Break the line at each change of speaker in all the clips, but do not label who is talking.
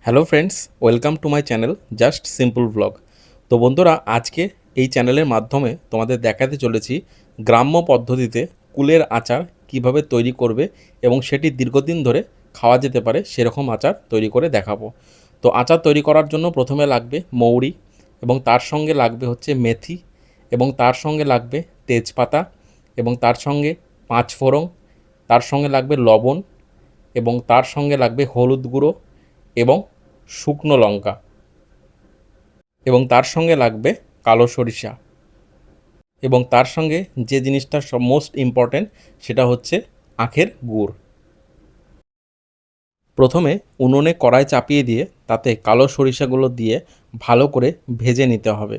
Hello friends, welcome to my channel just simple blog. তো বন্ধুরা, আজকে এই চ্যানেলের মাধ্যমে তোমাদের দেখাতে চলেছি গ্রাম্য পদ্ধতিতে কুলের আচার কিভাবে তৈরি করবে এবং সেটি দীর্ঘদিন ধরে খাওয়া যেতে পারে সেরকম আচার তৈরি করে দেখাবো। তো আচার তৈরি করার জন্য প্রথমে লাগবে মৌরি, এবং তার সঙ্গে লাগবে হচ্ছে মেথি, এবং তার সঙ্গে লাগবে তেজপাতা, এবং তার সঙ্গে পাঁচফোড়ন, তার সঙ্গে লাগবে লবণ, এবং তার সঙ্গে লাগবে হলুদ গুঁড়ো এবং শুকনো লঙ্কা, এবং তার সঙ্গে লাগবে কালো সরিষা, এবং তার সঙ্গে যে জিনিসটা সব মোস্ট ইম্পর্ট্যান্ট সেটা হচ্ছে আখের গুড়। প্রথমে উনুনে কড়াই চাপিয়ে দিয়ে তাতে কালো সরিষাগুলো দিয়ে ভালো করে ভেজে নিতে হবে।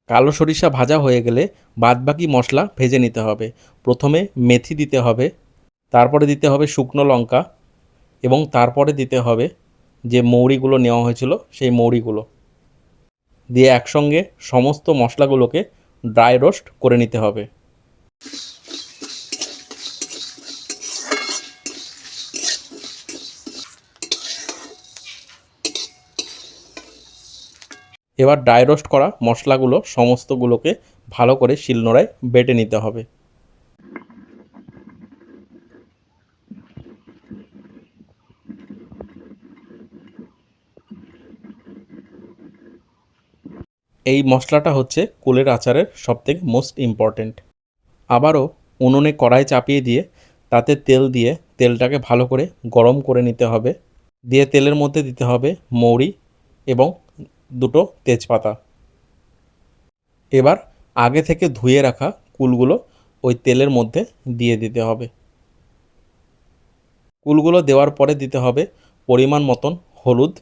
কালো সরিষা ভাজা হয়ে গেলে বাদবাকি মশলা ভেজে নিতে হবে। প্রথমে মেথি দিতে হবে, তারপরে দিতে হবে শুকনো লঙ্কা, এবং তারপরে দিতে হবে যে মৌরিগুলো নেওয়া হয়েছিল সেই মৌরিগুলো দিয়ে একসঙ্গে সমস্ত মশলাগুলোকে ড্রাই রোস্ট করে নিতে হবে। এবার ড্রাই রোস্ট করা মশলাগুলো সমস্তগুলোকে ভালো করে শিলনোড়ায় বেটে নিতে হবে। এই মশলাটা হচ্ছে কুলের আচারের সবথেকে মোস্ট ইম্পর্ট্যান্ট। আবারও উনুনে কড়াই চাপিয়ে দিয়ে তাতে তেল দিয়ে তেলটাকে ভালো করে গরম করে নিতে হবে। দিয়ে তেলের মধ্যে দিতে হবে মৌরি এবং দুটো তেজপাতা। এবার আগে থেকে ধুয়ে রাখা কুলগুলো ওই তেলের মধ্যে দিয়ে দিতে হবে। কুলগুলো দেওয়ার পরে দিতে হবে পরিমাণ মতন হলুদ,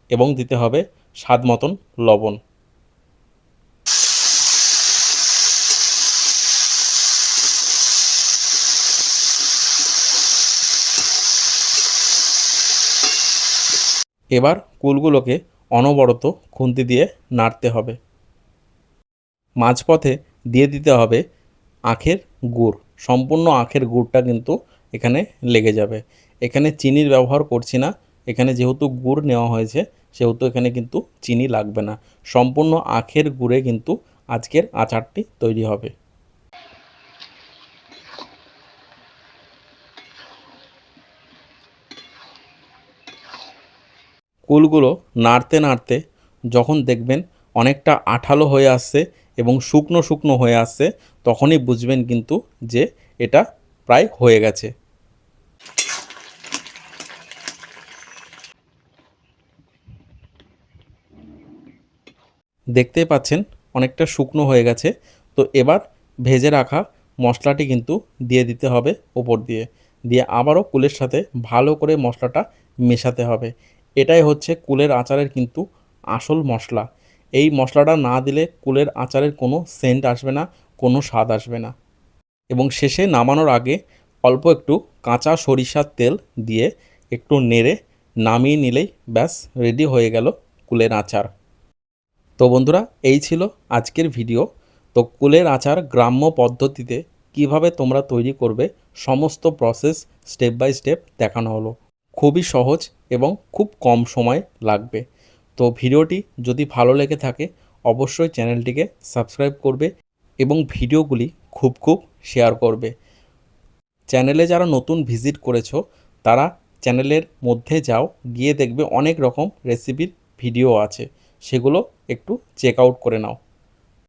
এবং দিতে হবে স্বাদ মতন লবণ। এবার কুলগুলোকে অনবরত খুন্তি দিয়ে নাড়তে হবে। মাঝপথে দিয়ে দিতে হবে আখের গুড়। সম্পূর্ণ আখের গুড়টা কিন্তু এখানে লেগে যাবে। এখানে চিনির ব্যবহার করছি না, এখানে যেহেতু গুড় নেওয়া হয়েছে সেহেতু এখানে কিন্তু চিনি লাগবে না। সম্পূর্ণ আখের গুড়ে কিন্তু আজকের আচারটি তৈরি হবে। কুলগুলো নাড়তে নাড়তে যখন দেখবেন অনেকটা আঠালো হয়ে আসছে এবং শুকনো শুকনো হয়ে আসছে, তখনই বুঝবেন কিন্তু যে এটা প্রায় হয়ে গেছে। দেখতেই পাচ্ছেন অনেকটা শুকনো হয়ে গেছে। তো এবার ভেজে রাখা মশলাটি কিন্তু দিয়ে দিতে হবে ওপর দিয়ে। দিয়ে আবারও কুলের সাথে ভালো করে মশলাটা মেশাতে হবে। এটাই হচ্ছে কুলের আচারের কিন্তু আসল মশলা। এই মশলাটা না দিলে কুলের আচারের কোনো সেন্ট আসবে না, কোনো স্বাদ আসবে না। এবং শেষে নামানোর আগে অল্প একটু কাঁচা সরিষার তেল দিয়ে একটু নেড়ে নামিয়ে নিলেই ব্যাস রেডি হয়ে গেল কুলের আচার। তো বন্ধুরা, এই ছিল আজকের ভিডিও। তো কুলের আচার গ্রাম্য পদ্ধতিতে কিভাবে তোমরা তৈরি করবে সমস্ত প্রসেস স্টেপ বাই স্টেপ দেখানো হলো। খুবই সহজ এবং খুব কম সময় লাগবে। তো ভিডিওটি যদি ভালো লেগে থাকে অবশ্যই চ্যানেলটিকে সাবস্ক্রাইব করবে এবং ভিডিওগুলি খুব খুব শেয়ার করবে। চ্যানেলে যারা নতুন ভিজিট করেছো তারা চ্যানেলের মধ্যে যাও, গিয়ে দেখবে অনেক রকম রেসিপির ভিডিও আছে, সেগুলো একটু চেক আউট করে নাও।